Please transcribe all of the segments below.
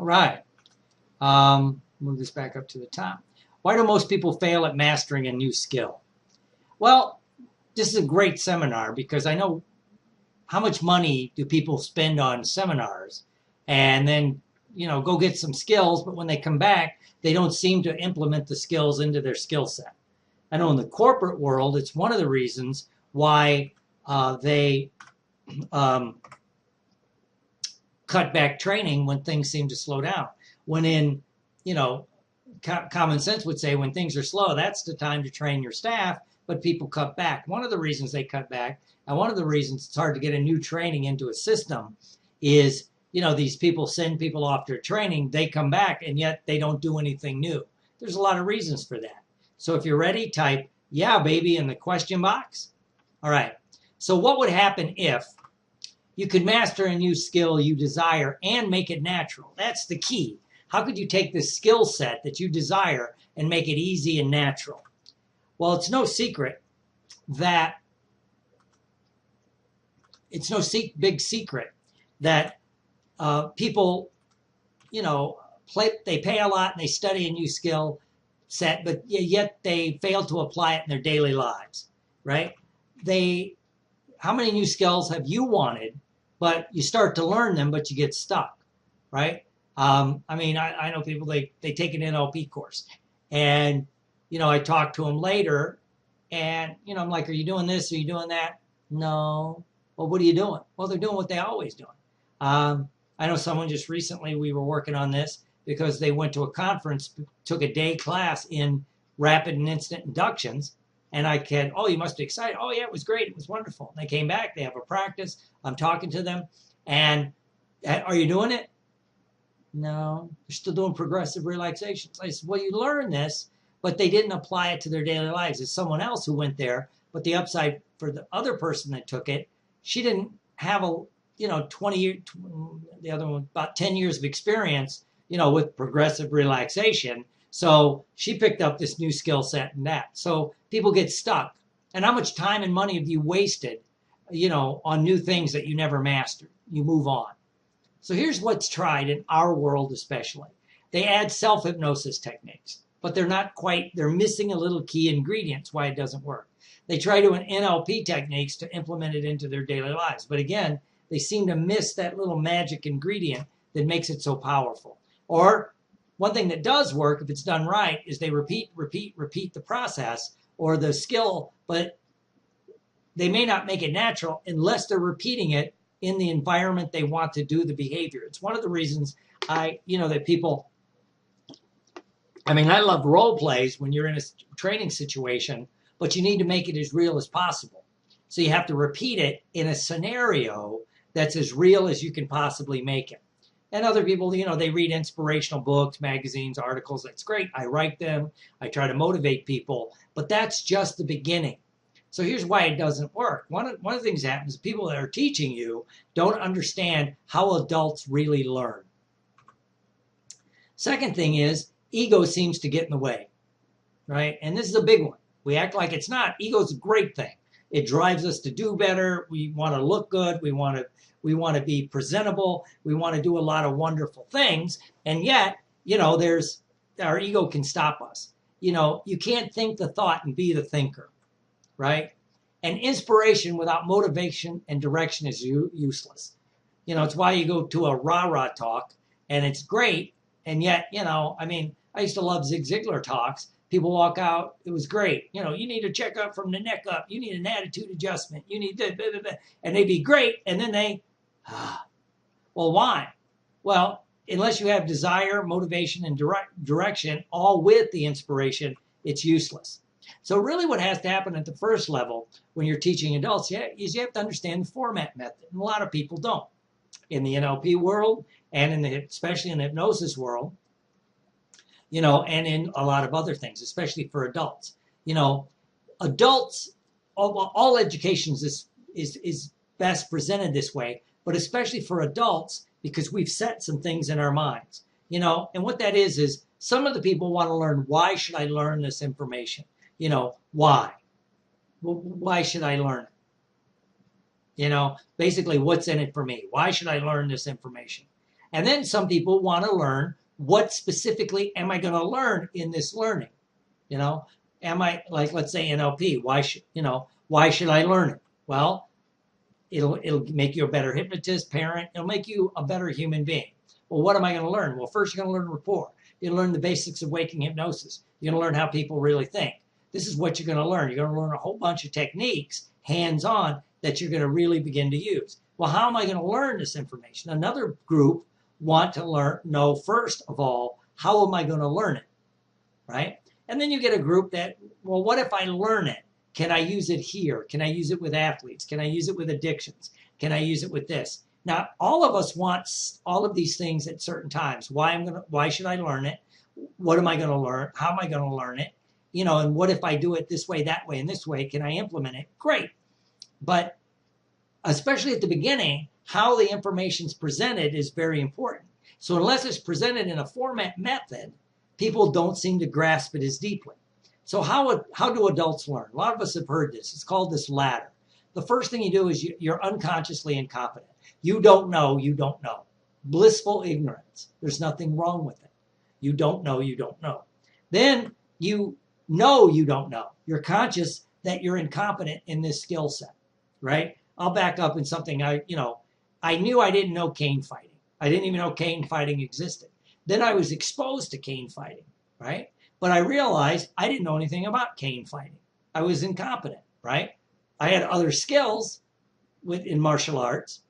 All right. Move this back up to the top. Why do most people fail at mastering a new skill? Well, this is a great seminar because I know how much money do people spend on seminars and then, go get some skills, but when they come back, they don't seem to implement the skills into their skill set. I know in the corporate world, it's one of the reasons why they cut back training when things seem to slow down. When in, common sense would say when things are slow, that's the time to train your staff, but people cut back. One of the reasons they cut back, and one of the reasons it's hard to get a new training into a system is, these people send people off to training, they come back, and yet they don't do anything new. There's a lot of reasons for that. So if you're ready, type, yeah, baby, in the question box. All right. So what would happen if you could master a new skill you desire and make it natural? That's the key. How could you take this skill set that you desire and make it easy and natural? Well, it's no secret that big secret that people, they pay a lot and they study a new skill set, but yet they fail to apply it in their daily lives, right? How many new skills have you wanted, but you start to learn them, but you get stuck, right? I know people, they take an NLP course and, I talk to them later and, I'm like, are you doing this? Are you doing that? No. Well, what are you doing? Well, they're doing what they always do. I know someone just recently, we were working on this because they went to a conference, took a day class in rapid and instant inductions. And I said, oh, you must be excited. Oh, yeah, it was great. It was wonderful. And they came back. They have a practice. I'm talking to them. And are you doing it? No, they're still doing progressive relaxations. I said, well, you learn this, but they didn't apply it to their daily lives. It's someone else who went there. But the upside for the other person that took it, she didn't have 20 years, the other one, about 10 years of experience, with progressive relaxation. So she picked up this new skill set and that. So people get stuck. And how much time and money have you wasted, on new things that you never mastered? You move on. So here's what's tried in our world especially. They add self-hypnosis techniques, but they're missing a little key ingredient. Why it doesn't work. They try doing NLP techniques to implement it into their daily lives. But again, they seem to miss that little magic ingredient that makes it so powerful. Or one thing that does work, if it's done right, is they repeat the process or the skill, but they may not make it natural unless they're repeating it in the environment they want to do the behavior. It's one of the reasons that people, I love role plays when you're in a training situation, but you need to make it as real as possible. So you have to repeat it in a scenario that's as real as you can possibly make it. And other people, they read inspirational books, magazines, articles. That's great. I write them. I try to motivate people. But that's just the beginning. So here's why it doesn't work. One of the things that happens is people that are teaching you don't understand how adults really learn. Second thing is ego seems to get in the way, right? And this is a big one. We act like it's not. Ego's a great thing. It drives us to do better. We want to look good. We want to be presentable. We want to do a lot of wonderful things. And yet, our ego can stop us. You can't think the thought and be the thinker, right? And inspiration without motivation and direction is useless. It's why you go to a rah-rah talk and it's great. And yet, I used to love Zig Ziglar talks. People walk out, it was great. You need to check up from the neck up. You need an attitude adjustment. You need to, blah, blah, blah. And they'd be great. And then well, why? Well, unless you have desire, motivation, and direction, all with the inspiration, it's useless. So really what has to happen at the first level when you're teaching adults is you have to understand the format method. And a lot of people don't. In the NLP world and especially in the hypnosis world, and in a lot of other things, especially for adults. Adults, all education is best presented this way, but especially for adults, because we've set some things in our minds, and what that is some of the people want to learn, why should I learn this information? Why? Well, why should I learn it? Basically what's in it for me? Why should I learn this information? And then some people want to learn, what specifically am I going to learn in this learning? You know, am I, like, let's say NLP, why should I learn it? Well, it'll make you a better hypnotist, parent. It'll make you a better human being. Well, what am I going to learn? Well, first you're going to learn rapport. You're going to learn the basics of waking hypnosis. You're going to learn how people really think. This is what you're going to learn. You're going to learn a whole bunch of techniques, hands-on, that you're going to really begin to use. Well, how am I going to learn this information? Another group want to know, first of all, how am I going to learn it, right? And then you get a group that, well, what if I learn it? Can I use it here? Can I use it with athletes? Can I use it with addictions? Can I use it with this? Now, all of us want all of these things at certain times. Why should I learn it? What am I going to learn? How am I going to learn it? You know, and what if I do it this way, that way, and this way? Can I implement it? Great. But especially at the beginning, how the information is presented is very important. So unless it's presented in a format method, people don't seem to grasp it as deeply. So how do adults learn? A lot of us have heard this. It's called this ladder. The first thing you do is you're unconsciously incompetent. You don't know, you don't know. Blissful ignorance. There's nothing wrong with it. You don't know, you don't know. Then you know you don't know. You're conscious that you're incompetent in this skill set, right? I'll back up in something I knew I didn't know cane fighting. I didn't even know cane fighting existed. Then I was exposed to cane fighting, right? But I realized I didn't know anything about cane fighting. I was incompetent, right? I had other skills in martial arts,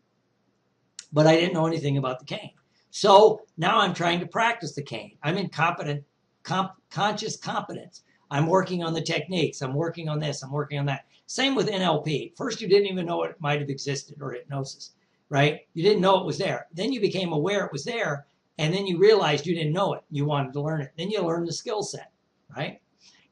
but I didn't know anything about the cane. So now I'm trying to practice the cane. I'm incompetent, conscious competence. I'm working on the techniques. I'm working on this. I'm working on that. Same with NLP. First, you didn't even know it might have existed, or hypnosis, right? You didn't know it was there. Then you became aware it was there, and then you realized you didn't know it. You wanted to learn it. Then you learn the skill set, right?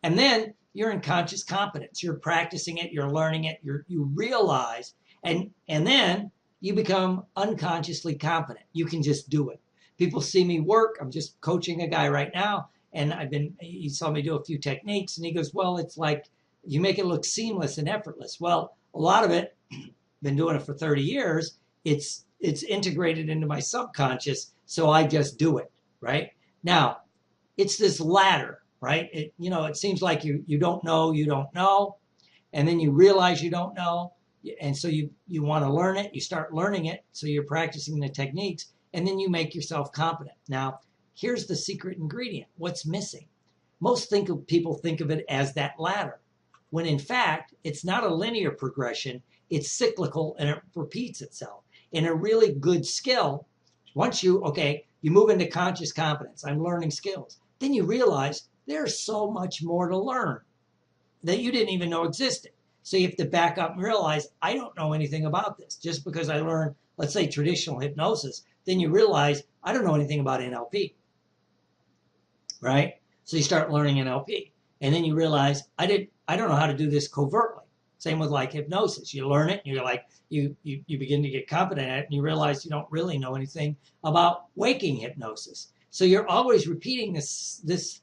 And then you're in conscious competence. You're practicing it. You're learning it. You realize, and then you become unconsciously competent. You can just do it. People see me work. I'm just coaching a guy right now, and he saw me do a few techniques, and he goes, well, it's like you make it look seamless and effortless. Well, a lot of it, been doing it for 30 years, it's integrated into my subconscious, so I just do it, right? Now, it's this ladder, right? It seems like you don't know, and then you realize you don't know, and so you want to learn it. You start learning it, so you're practicing the techniques, and then you make yourself competent. Now, here's the secret ingredient. What's missing? Most people think of it as that ladder, when in fact, it's not a linear progression. It's cyclical, and it repeats itself. In a really good skill, once you move into conscious competence, I'm learning skills, then you realize there's so much more to learn that you didn't even know existed. So you have to back up and realize, I don't know anything about this. Just because I learned, let's say, traditional hypnosis, then you realize, I don't know anything about NLP, right? So you start learning NLP, and then you realize, I don't know how to do this covertly. Same with like hypnosis. You learn it, and you're like, you begin to get competent at it, and you realize you don't really know anything about waking hypnosis. So you're always repeating this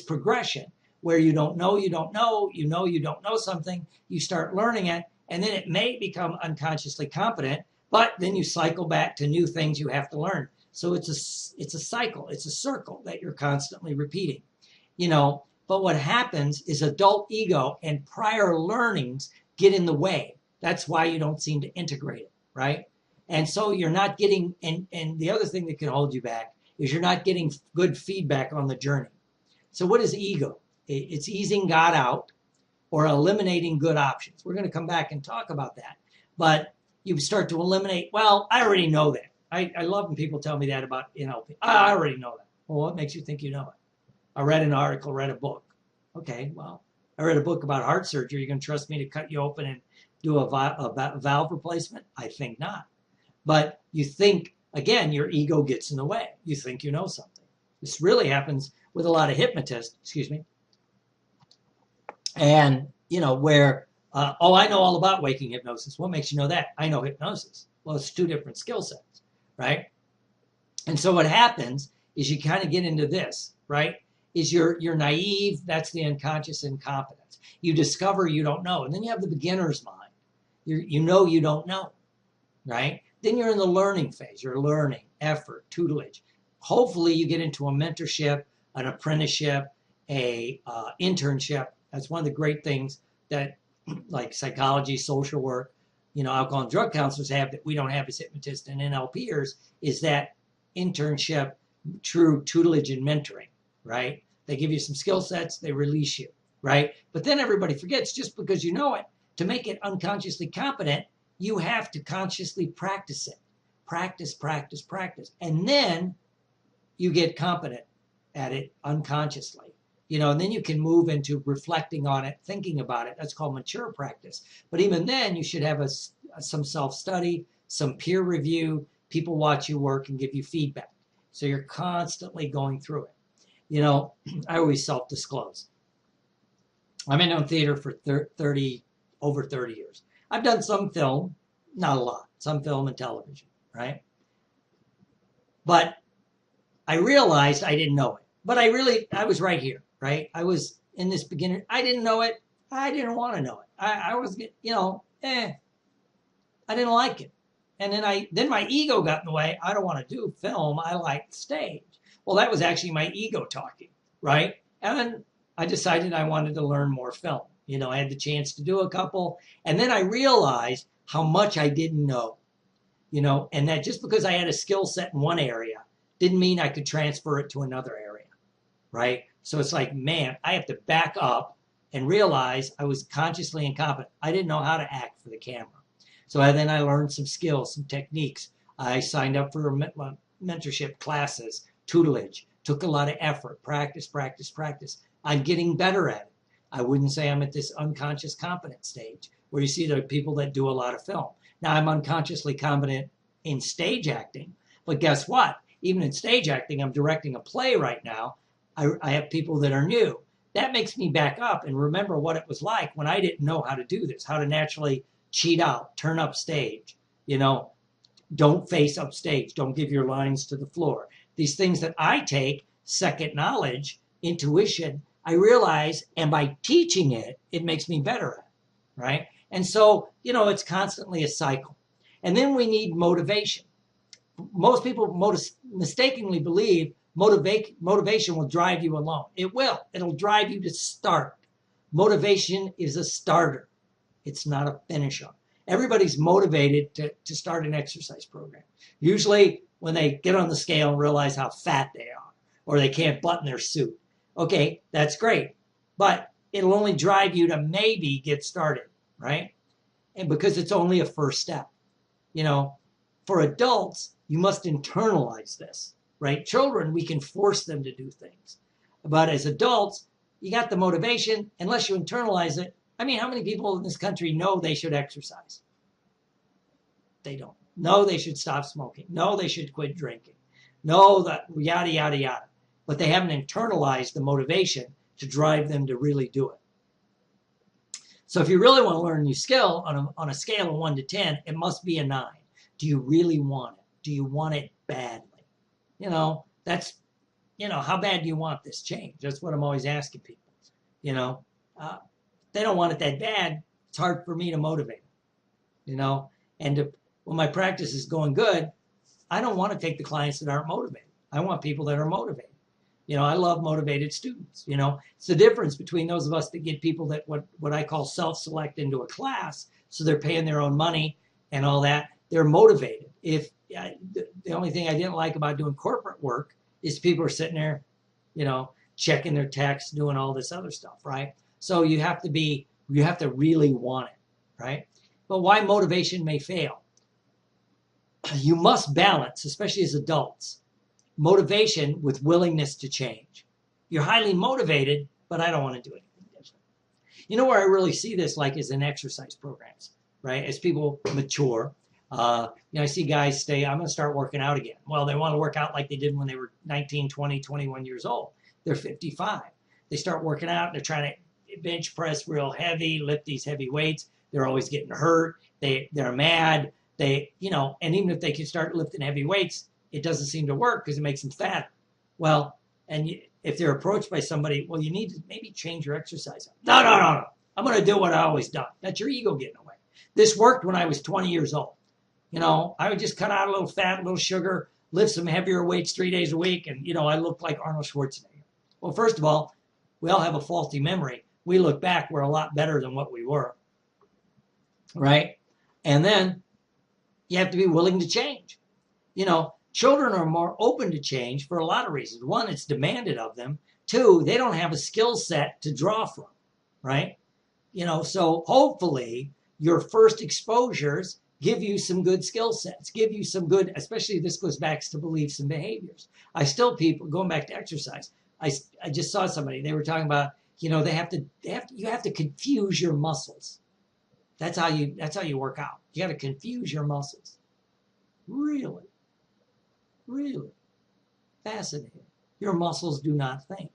progression where you don't know, you don't know something, you start learning it, and then it may become unconsciously competent, but then you cycle back to new things you have to learn. So it's a cycle, it's a circle that you're constantly repeating, But what happens is adult ego and prior learnings get in the way. That's why you don't seem to integrate it, right? And so you're not getting, and the other thing that can hold you back is you're not getting good feedback on the journey. So what is ego? It's easing God out or eliminating good options. We're going to come back and talk about that. But you start to eliminate, well, I already know that. I love when people tell me that about NLP. I already know that. Well, what makes you think you know it? I read an article, read a book. Okay, well, I read a book about heart surgery. You're going to trust me to cut you open and do a valve replacement? I think not. But you think, again, your ego gets in the way. You think you know something. This really happens with a lot of hypnotists, and, where, I know all about waking hypnosis. What makes you know that? I know hypnosis. Well, it's two different skill sets, right? And so what happens is you kind of get into this, right? Is you're naive. That's the unconscious incompetence. You discover you don't know. And then you have the beginner's mind. You know you don't know, right? Then you're in the learning phase. You're learning effort, tutelage. Hopefully you get into a mentorship, an apprenticeship, a internship. That's one of the great things that like psychology, social work, alcohol and drug counselors have that we don't have as hypnotists and NLPers, is that internship, true tutelage and mentoring, right? They give you some skill sets, they release you, right? But then everybody forgets, just because you know it, to make it unconsciously competent, you have to consciously practice it. Practice, practice, practice. And then you get competent at it unconsciously. And then you can move into reflecting on it, thinking about it. That's called mature practice. But even then, you should have some self-study, some peer review, people watch you work and give you feedback. So you're constantly going through it. I always self-disclose. I've been on theater for over 30 years. I've done some film, not a lot, some film and television, right? But I realized I didn't know it. But I was right here, right? I was in this beginner. I didn't know it. I didn't want to know it. I was, I didn't like it. And then my ego got in the way. I don't want to do film. I like stage. Well, that was actually my ego talking, right? And then I decided I wanted to learn more film. I had the chance to do a couple. And then I realized how much I didn't know, and that just because I had a skill set in one area didn't mean I could transfer it to another area, right? So it's like, man, I have to back up and realize I was consciously incompetent. I didn't know how to act for the camera. So then I learned some skills, some techniques. I signed up for mentorship classes, tutelage, took a lot of effort, practice, practice, practice. I'm getting better at it. I wouldn't say I'm at this unconscious competent stage where you see the people that do a lot of film. Now I'm unconsciously competent in stage acting, but guess what? Even in stage acting, I'm directing a play right now. I have people that are new. That makes me back up and remember what it was like when I didn't know how to do this, how to naturally cheat out, turn up stage, don't face up stage, don't give your lines to the floor. These things that I take, second knowledge, intuition, I realize, and by teaching it, it makes me better at it, right? And so, it's constantly a cycle. And then we need motivation. Most people mistakenly believe motivation will drive you alone. It will. It'll drive you to start. Motivation is a starter. It's not a finisher. Everybody's motivated to start an exercise program. Usually when they get on the scale and realize how fat they are, or they can't button their suit. Okay, that's great. But it'll only drive you to maybe get started, right? And because it's only a first step. For adults, you must internalize this, right? Children, we can force them to do things. But as adults, you got the motivation. Unless you internalize it, how many people in this country know they should exercise? They don't. No, they should stop smoking. No, they should quit drinking. No, that yada, yada, yada. But they haven't internalized the motivation to drive them to really do it. So if you really want to learn a new skill on a scale of 1 to 10, it must be a 9. Do you really want it? Do you want it badly? That's, how bad do you want this change? That's what I'm always asking people. They don't want it that bad. It's hard for me to motivate them, and when my practice is going good, I don't want to take the clients that aren't motivated. I want people that are motivated. I love motivated students. It's the difference between those of us that get people that what I call self-select into a class. So they're paying their own money and all that. They're motivated. If the only thing I didn't like about doing corporate work is people are sitting there, checking their texts, doing all this other stuff, right? So you have to really want it, right? But why motivation may fail. You must balance, especially as adults, motivation with willingness to change. You're highly motivated, but I don't want to do anything different. Where I really see this is in exercise programs, right? As people mature, I see guys say, I'm going to start working out again. Well, they want to work out like they did when they were 19, 20, 21 years old. They're 55. They start working out. They're trying to bench press real heavy, lift these heavy weights. They're always getting hurt. They're mad. And even if they can start lifting heavy weights, it doesn't seem to work because it makes them fatter. Well, if they're approached by somebody, well, you need to maybe change your exercise. No. I'm going to do what I always done. That's your ego getting away. This worked when I was 20 years old. I would just cut out a little fat, a little sugar, lift some heavier weights 3 days a week, and, I look like Arnold Schwarzenegger. Well, first of all, we all have a faulty memory. We look back, we're a lot better than what we were, right? And then you have to be willing to change. Children are more open to change for a lot of reasons. One, it's demanded of them. Two, they don't have a skill set to draw from, right? So hopefully your first exposures give you some good skill sets, give you some good, especially this goes back to beliefs and behaviors. Going back to exercise, I just saw somebody, they were talking about, you have to confuse your muscles. That's how you work out. You got to confuse your muscles. Really? Really? Fascinating. Your muscles do not think.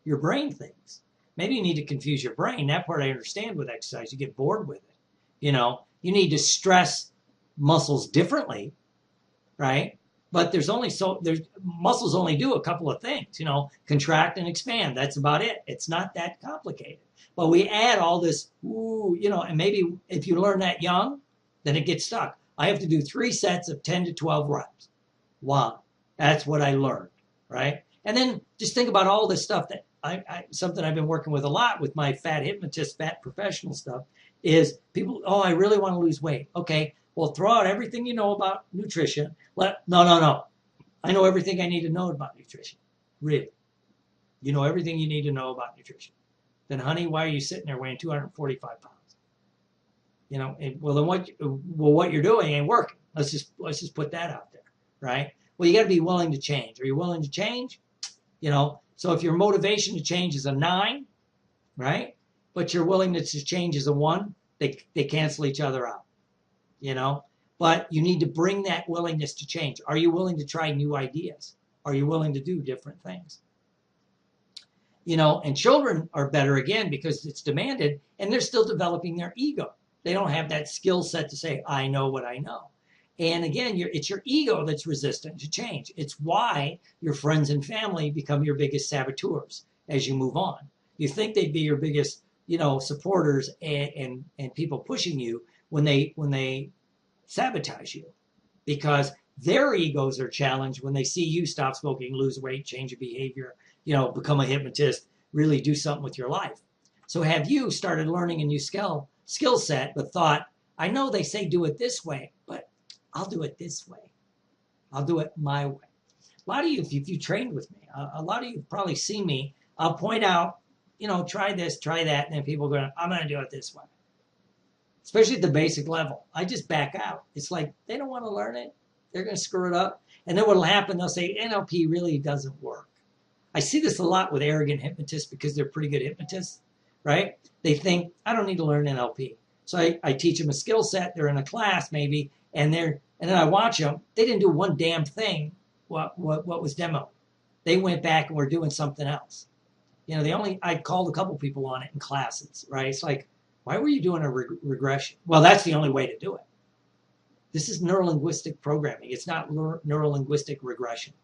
Your brain thinks. Maybe you need to confuse your brain. That part I understand with exercise. You get bored with it. You need to stress muscles differently, right? But muscles only do a couple of things, contract and expand. That's about it. It's not that complicated. But we add all this, and maybe if you learn that young, then it gets stuck. I have to do 3 sets of 10 to 12 reps. Wow. That's what I learned, right? And then just think about all this stuff that something I've been working with a lot with my fat hypnotist, fat professional stuff is people, I really want to lose weight. Okay, well, throw out everything you know about nutrition. No. I know everything I need to know about nutrition. Really. You know everything you need to know about nutrition. Then, honey, why are you sitting there weighing 245 pounds? What you're doing ain't working. Let's just put that out there, right? Well, you got to be willing to change. Are you willing to change? So if your motivation to change is a 9, right? But your willingness to change is a 1, they cancel each other out, But you need to bring that willingness to change. Are you willing to try new ideas? Are you willing to do different things? And children are better again because it's demanded and they're still developing their ego. They don't have that skill set to say, I know what I know. And again, it's your ego that's resistant to change. It's why your friends and family become your biggest saboteurs as you move on. You think they'd be your biggest, supporters and people pushing you when they sabotage you, because their egos are challenged when they see you stop smoking, lose weight, change your behavior, become a hypnotist, really do something with your life. So have you started learning a new skill set, but thought, I know they say do it this way, but I'll do it this way. I'll do it my way. A lot of you, if you trained with me, a lot of you have probably seen me. I'll point out, try this, try that, and then people go, I'm going to do it this way. Especially at the basic level. I just back out. It's like they don't want to learn it. They're going to screw it up. And then what will happen, they'll say, NLP really doesn't work. I see this a lot with arrogant hypnotists because they're pretty good hypnotists, right? They think, I don't need to learn NLP. So I teach them a skill set. They're in a class maybe, and then I watch them. They didn't do one damn thing what was demoed. They went back and were doing something else. I called a couple people on it in classes, right? It's like, why were you doing a regression? Well, that's the only way to do it. This is neurolinguistic programming. It's not neurolinguistic regression.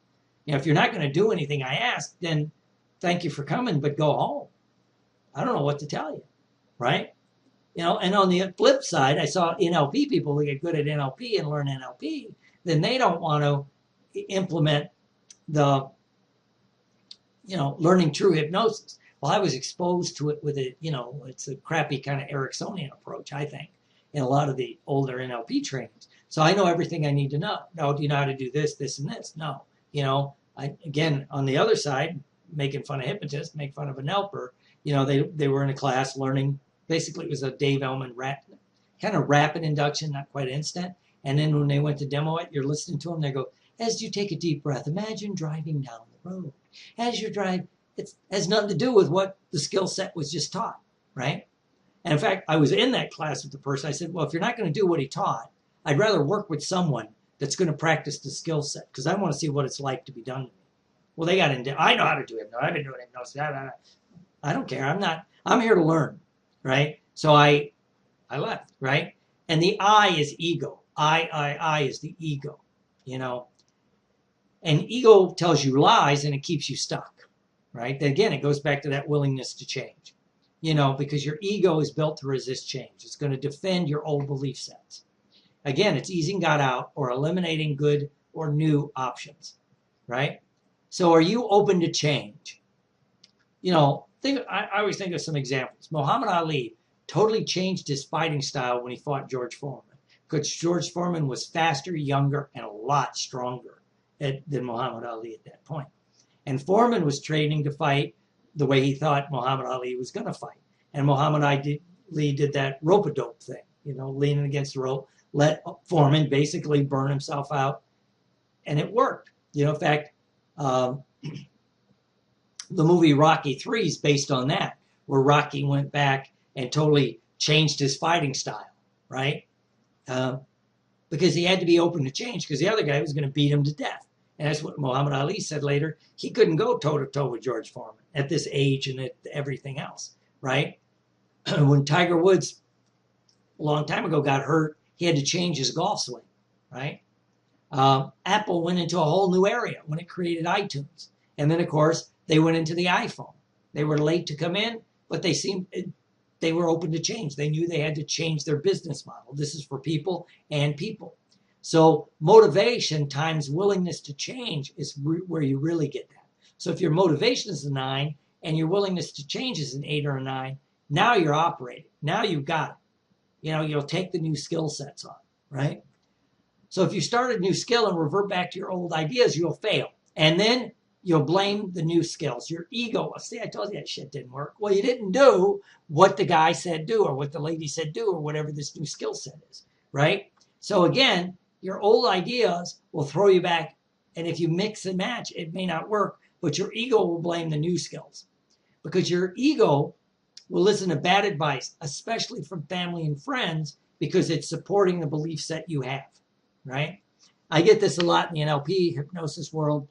If you're not going to do anything I ask, then thank you for coming, but go home. I don't know what to tell you, right? And on the flip side, I saw NLP people who get good at NLP and learn NLP, then they don't want to implement the, learning true hypnosis. Well, I was exposed to it with it, it's a crappy kind of Ericksonian approach, I think, in a lot of the older NLP trainings. So I know everything I need to know. No, do you know how to do this, this, and this? No. Again, on the other side, making fun of hypnotists, make fun of an NLPer, they were in a class learning. Basically, it was a Dave Ellman kind of rapid induction, not quite instant. And then when they went to demo it, you're listening to them. They go, as you take a deep breath, imagine driving down the road. As you drive, it has nothing to do with what the skill set was just taught, right? And in fact, I was in that class with the person. I said, well, if you're not going to do what he taught, I'd rather work with someone that's going to practice the skill set because I want to see what it's like to be done to me. Well, they got into, I know how to do it. I've been doing hypnosis. I don't care. I'm here to learn, right? So I left, right? And the I is ego. I is the ego, And ego tells you lies and it keeps you stuck, right? Again, it goes back to that willingness to change, because your ego is built to resist change. It's going to defend your old belief sets. Again, it's easing God out or eliminating good or new options, right? So are you open to change? You know, I always think of some examples. Muhammad Ali totally changed his fighting style when he fought George Foreman, because George Foreman was faster, younger, and a lot stronger than Muhammad Ali at that point. And Foreman was training to fight the way he thought Muhammad Ali was going to fight. And Muhammad Ali did that rope-a-dope thing, you know, leaning against the rope, let Foreman basically burn himself out, and it worked. You know, in fact, the movie Rocky III is based on that, where Rocky went back and totally changed his fighting style, right? Because he had to be open to change, because the other guy was going to beat him to death. And that's what Muhammad Ali said later. He couldn't go toe-to-toe with George Foreman at this age and at everything else, right? When Tiger Woods, a long time ago, got hurt, he had to change his golf swing, right? Apple went into a whole new area when it created iTunes. And then, of course, they went into the iPhone. They were late to come in, but they were open to change. They knew they had to change their business model. This is for people and people. So motivation times willingness to change is where you really get that. So if your motivation is a 9 and your willingness to change is an 8 or a 9, now you're operating. Now you've got it. You know, you'll take the new skill sets on, right? So if you start a new skill and revert back to your old ideas, you'll fail. And then you'll blame the new skills. Your ego, see, I told you that shit didn't work. Well, you didn't do what the guy said do, or what the lady said do, or whatever this new skill set is, right? So again, your old ideas will throw you back. And if you mix and match, it may not work, but your ego will blame the new skills, because your ego will listen to bad advice, especially from family and friends, because it's supporting the belief set you have, right? I get this a lot in the NLP hypnosis world.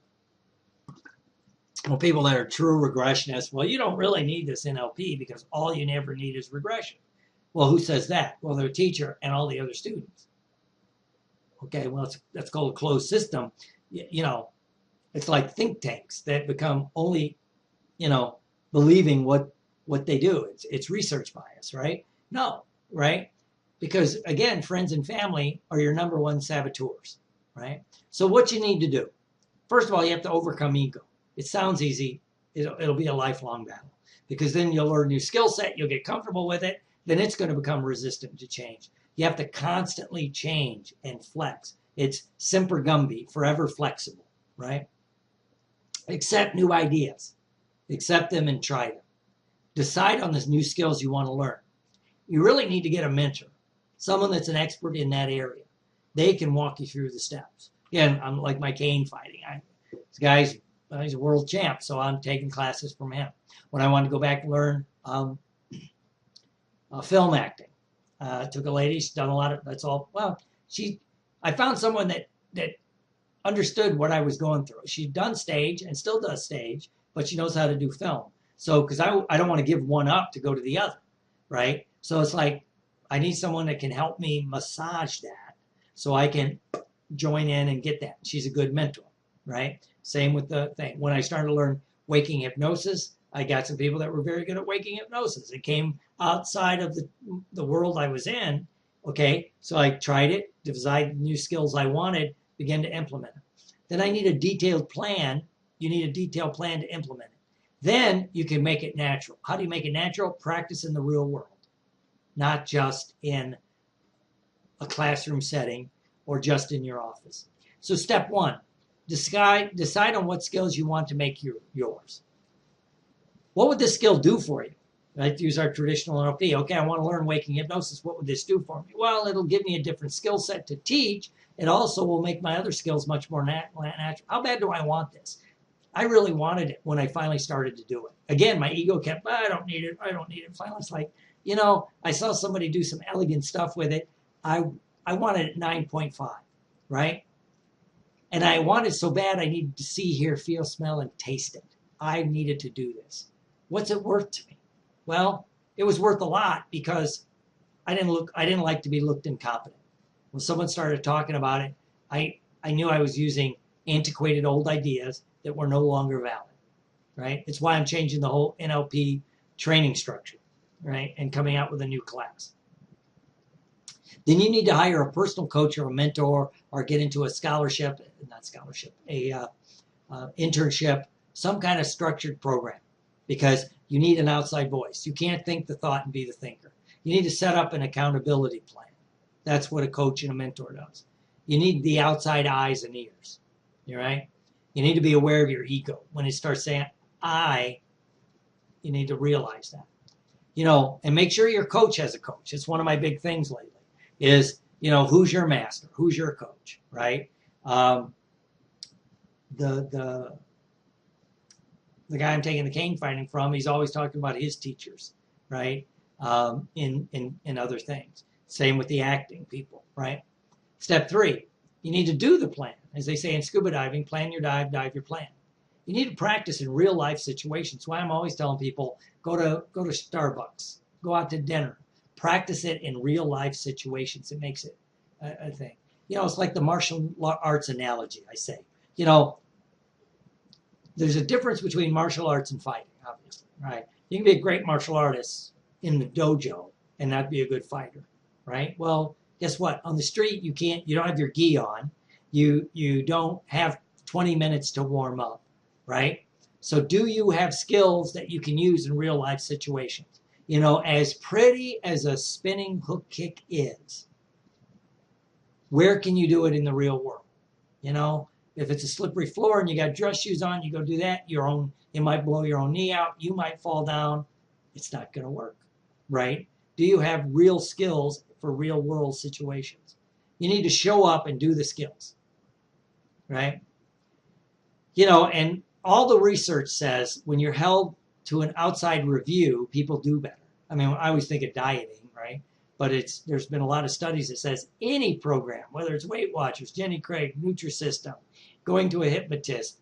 Well, people that are true regressionists, well, you don't really need this NLP because all you never need is regression. Well, who says that? Well, their teacher and all the other students. Okay, well, that's called a closed system. You know, it's like think tanks that become only, you know, believing what they do. It's research bias, right? No, right? Because, again, friends and family are your number one saboteurs, right? So what you need to do, first of all, you have to overcome ego. It sounds easy. It'll be a lifelong battle, because then you'll learn a new skill set. You'll get comfortable with it. Then it's going to become resistant to change. You have to constantly change and flex. It's semper gumby, forever flexible, right? Accept new ideas. Accept them and try them. Decide on the new skills you want to learn. You really need to get a mentor, someone that's an expert in that area. They can walk you through the steps. Again, I'm like my cane fighting. This guy's he's a world champ, so I'm taking classes from him. When I wanted to go back and learn film acting, took a lady. She's done a lot of. That's all. Well, I found someone that understood what I was going through. She'd done stage and still does stage, but she knows how to do film. So, because I don't want to give one up to go to the other, right? So it's like I need someone that can help me massage that, so I can join in and get that. She's a good mentor, right? Same with the thing. When I started to learn waking hypnosis, I got some people that were very good at waking hypnosis. It came outside of the world I was in. Okay, so I tried it, decided new skills I wanted, began to implement it. Then I need a detailed plan. You need a detailed plan to implement it. Then you can make it natural. How do you make it natural? Practice in the real world, not just in a classroom setting or just in your office. So step 1, decide on what skills you want to make yours. What would this skill do for you? Let's use our traditional NLP. Okay, I want to learn waking hypnosis. What would this do for me? Well, it'll give me a different skill set to teach. It also will make my other skills much more natural. How bad do I want this? I really wanted it when I finally started to do it. Again, my ego kept, I don't need it. I don't need it. Finally, it's like, you know, I saw somebody do some elegant stuff with it. I wanted it 9.5, right? And I wanted so bad I needed to see, hear, feel, smell, and taste it. I needed to do this. What's it worth to me? Well, it was worth a lot, because I didn't like to be looked incompetent. When someone started talking about it, I knew I was using antiquated old ideas that were no longer valid, right? It's why I'm changing the whole NLP training structure, right? And coming out with a new class. Then you need to hire a personal coach or a mentor or get into a scholarship, not scholarship, internship, some kind of structured program, because you need an outside voice. You can't think the thought and be the thinker. You need to set up an accountability plan. That's what a coach and a mentor does. You need the outside eyes and ears. All right? You need to be aware of your ego. When it starts saying, you need to realize that. And make sure your coach has a coach. It's one of my big things lately is, who's your master? Who's your coach, right? The guy I'm taking the cane fighting from, he's always talking about his teachers, right? In other things. Same with the acting people, right? Step 3, you need to do the plan. As they say in scuba diving, plan your dive, dive your plan. You need to practice in real life situations. Why I'm always telling people, go to Starbucks, go out to dinner, practice it in real life situations. It makes it a thing. It's like the martial arts analogy, I say. There's a difference between martial arts and fighting, obviously, right? You can be a great martial artist in the dojo and not be a good fighter, right? Well, guess what? On the street, you don't have your gi on. You don't have 20 minutes to warm up, right? So do you have skills that you can use in real life situations? As pretty as a spinning hook kick is, where can you do it in the real world? If it's a slippery floor and you got dress shoes on, you go do that, you might blow your own knee out, you might fall down. It's not going to work, right? Do you have real skills for real world situations? You need to show up and do the skills, right? And all the research says when you're held to an outside review, people do better. I mean, I always think of dieting, right? But there's been a lot of studies that says any program, whether it's Weight Watchers, Jenny Craig, Nutrisystem, going to a hypnotist,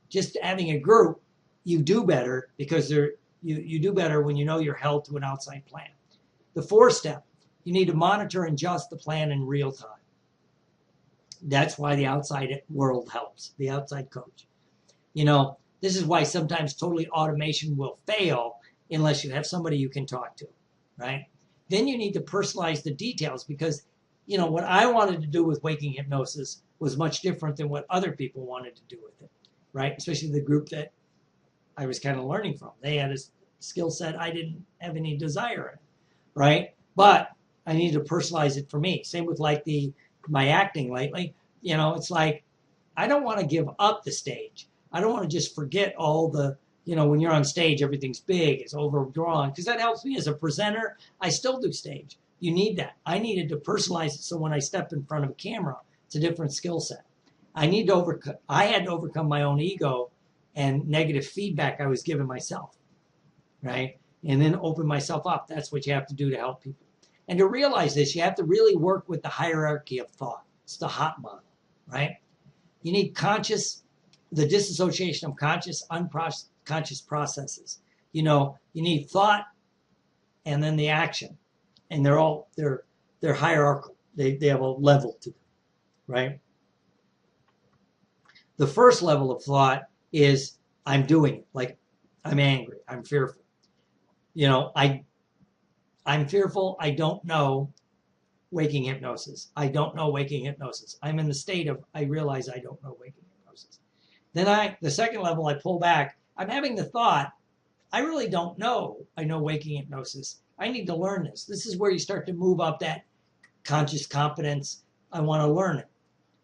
just having a group, you do better because you do better when you're held to an outside plan. The 4th step, you need to monitor and adjust the plan in real time. That's why the outside world helps, the outside coach. This is why sometimes totally automation will fail unless you have somebody you can talk to, right? Then you need to personalize the details because, what I wanted to do with waking hypnosis was much different than what other people wanted to do with it, right? Especially the group that I was kind of learning from. They had a skill set I didn't have any desire in, right? But I needed to personalize it for me. Same with my acting lately. It's like, I don't want to give up the stage. I don't want to just forget all the, when you're on stage, everything's big, it's overdrawn, because that helps me as a presenter. I still do stage. You need that. I needed to personalize it so when I step in front of a camera, it's a different skill set. I had to overcome my own ego and negative feedback I was giving myself, right? And then open myself up. That's what you have to do to help people. And to realize this, you have to really work with the hierarchy of thought. It's the HOT model, right? You need the disassociation of conscious, unconscious processes. You need thought and then the action. And they're hierarchical. They have a level to them, right? The first level of thought is I'm doing it. Like I'm angry. I'm fearful. I'm fearful. I don't know waking hypnosis. I don't know waking hypnosis. I'm in the state of I realize I don't know waking hypnosis. Then the second level, I pull back. I'm having the thought, I really don't know I know waking hypnosis. I need to learn this. This is where you start to move up that conscious competence. I want to learn it,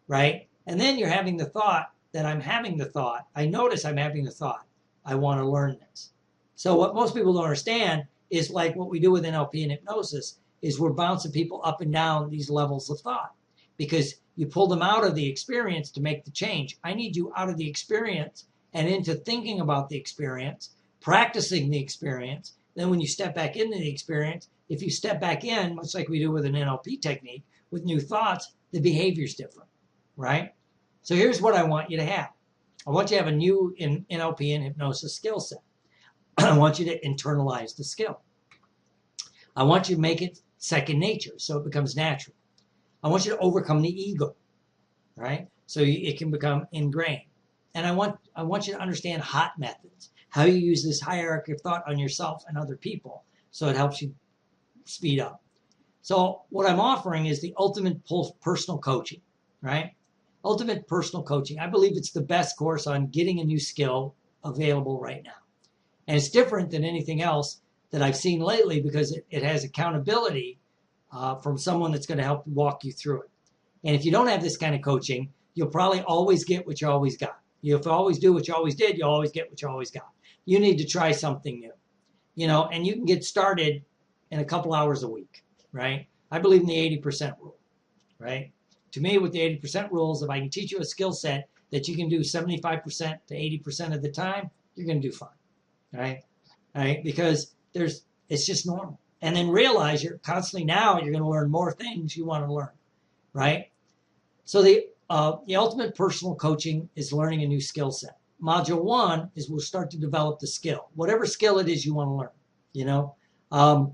right? And then you're having the thought that I'm having the thought. I notice I'm having the thought. I want to learn this. So what most people don't understand is like what we do with NLP and hypnosis is we're bouncing people up and down these levels of thought because you pull them out of the experience to make the change. I need you out of the experience and into thinking about the experience, practicing the experience. Then when you step back into the experience, if you step back in, much like we do with an NLP technique, with new thoughts, the behavior's different, right? So here's what I want you to have. I want you to have a new NLP and hypnosis skill set. I want you to internalize the skill. I want you to make it second nature so it becomes natural. I want you to overcome the ego, right? So it can become ingrained. And I want you to understand HOT methods, how you use this hierarchy of thought on yourself and other people so it helps you speed up. So what I'm offering is the ultimate personal coaching. right? Ultimate Personal Coaching. I believe it's the best course on getting a new skill available right now. And it's different than anything else that I've seen lately because it has accountability from someone that's going to help walk you through it. And if you don't have this kind of coaching, you'll probably always get what you always got. If you always do what you always did, you'll always get what you always got. You need to try something new, and you can get started in a couple hours a week, right? I believe in the 80% rule, right? To me, with the 80% rules, if I can teach you a skill set that you can do 75% to 80% of the time, you're going to do fine, right? Right? Because it's just normal. And then realize you're constantly you're going to learn more things you want to learn, right? So the ultimate personal coaching is learning a new skill set. Module 1 is we'll start to develop the skill, whatever skill it is you want to learn,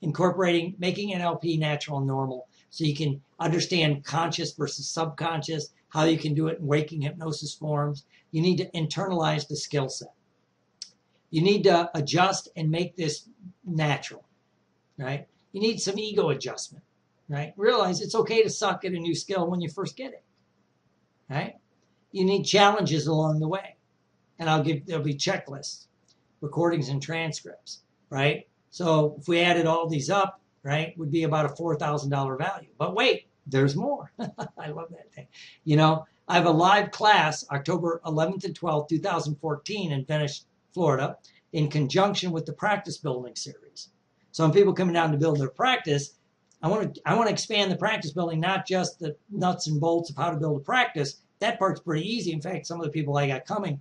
incorporating, making NLP natural and normal so you can understand conscious versus subconscious, how you can do it in waking hypnosis forms. You need to internalize the skill set. You need to adjust and make this natural, right? You need some ego adjustment, right? Realize it's okay to suck at a new skill when you first get it, right? You need challenges along the way. And there'll be checklists, recordings and transcripts, right? So if we added all these up, right, would be about a $4,000 value. But wait, there's more. I love that thing. I have a live class October 11th and 12th, 2014 in Venice, Florida, in conjunction with the practice building series. So when people coming down to build their practice, I want to expand the practice building, not just the nuts and bolts of how to build a practice. That part's pretty easy. In fact, some of the people I got coming,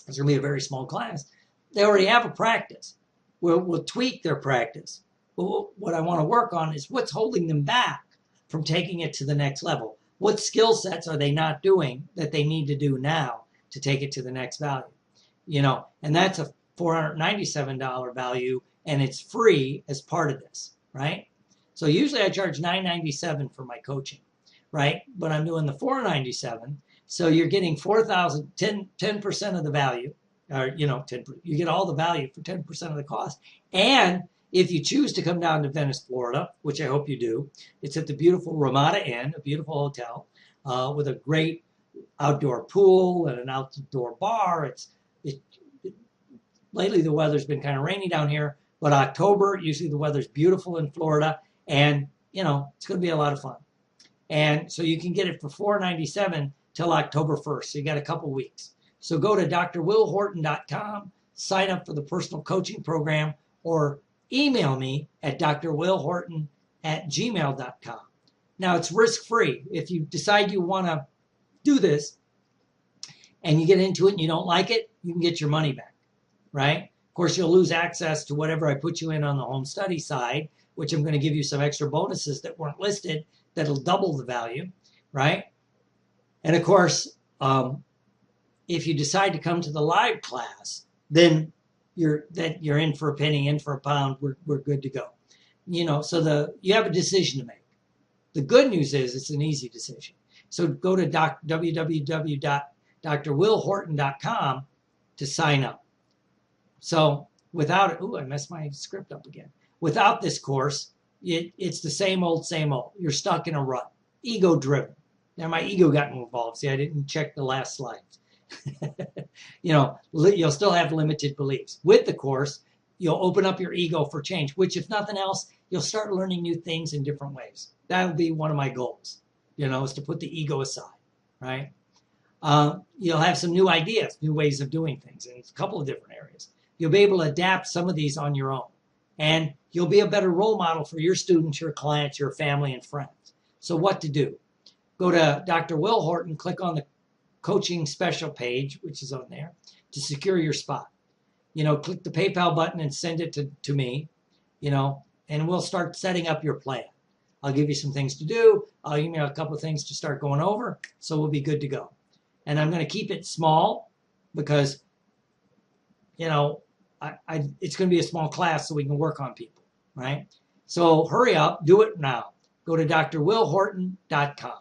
it's going to be a very small class, they already have a practice. We'll tweak their practice. But what I want to work on is what's holding them back from taking it to the next level. What skill sets are they not doing that they need to do now to take it to the next value? And that's a $497 value, and it's free as part of this, right? So usually I charge $997 for my coaching, right? But I'm doing the $497, so you're getting 10% of the value, or 10. You get all the value for 10% of the cost. And if you choose to come down to Venice, Florida, which I hope you do, it's at the beautiful Ramada Inn, a beautiful hotel with a great outdoor pool and an outdoor bar. Lately the weather's been kind of rainy down here, but October, usually the weather's beautiful in Florida, and it's going to be a lot of fun. And so you can get it for $497 till October 1st. So you got a couple weeks. So go to drwillhorton.com, sign up for the personal coaching program, or email me at drwillhorton@gmail.com. Now it's risk-free. If you decide you want to do this and you get into it and you don't like it, you can get your money back, right? Of course, you'll lose access to whatever I put you in on the home study side, which I'm going to give you some extra bonuses that weren't listed that'll double the value, right? And of course, if you decide to come to the live class, then you're in for a penny, in for a pound. We're good to go. So you have a decision to make. The good news is it's an easy decision. So go to www.drwillhorton.com to sign up. So without it, I messed my script up again. Without this course, it's the same old, same old. You're stuck in a rut, ego-driven. Now my ego got involved. See, I didn't check the last slide. You'll still have limited beliefs. With the course, you'll open up your ego for change, which if nothing else, you'll start learning new things in different ways. That'll be one of my goals, is to put the ego aside, right? You'll have some new ideas, new ways of doing things in a couple of different areas. You'll be able to adapt some of these on your own. And you'll be a better role model for your students, your clients, your family, and friends. So what to do? Go to Dr. Will Horton, click on the coaching special page, which is on there, to secure your spot. Click the PayPal button and send it to me, and we'll start setting up your plan. I'll give you some things to do. I'll give you a couple of things to start going over, so we'll be good to go. And I'm going to keep it small because, it's going to be a small class so we can work on people, right? So hurry up, do it now. Go to drwillhorton.com.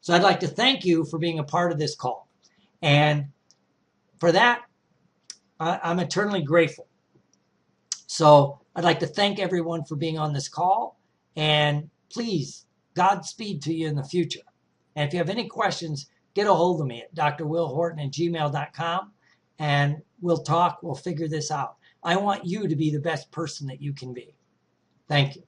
So I'd like to thank you for being a part of this call. And for that, I'm eternally grateful. So I'd like to thank everyone for being on this call. And please, Godspeed to you in the future. And if you have any questions, get a hold of me at drwillhorton@gmail.com, and we'll talk. We'll figure this out. I want you to be the best person that you can be. Thank you.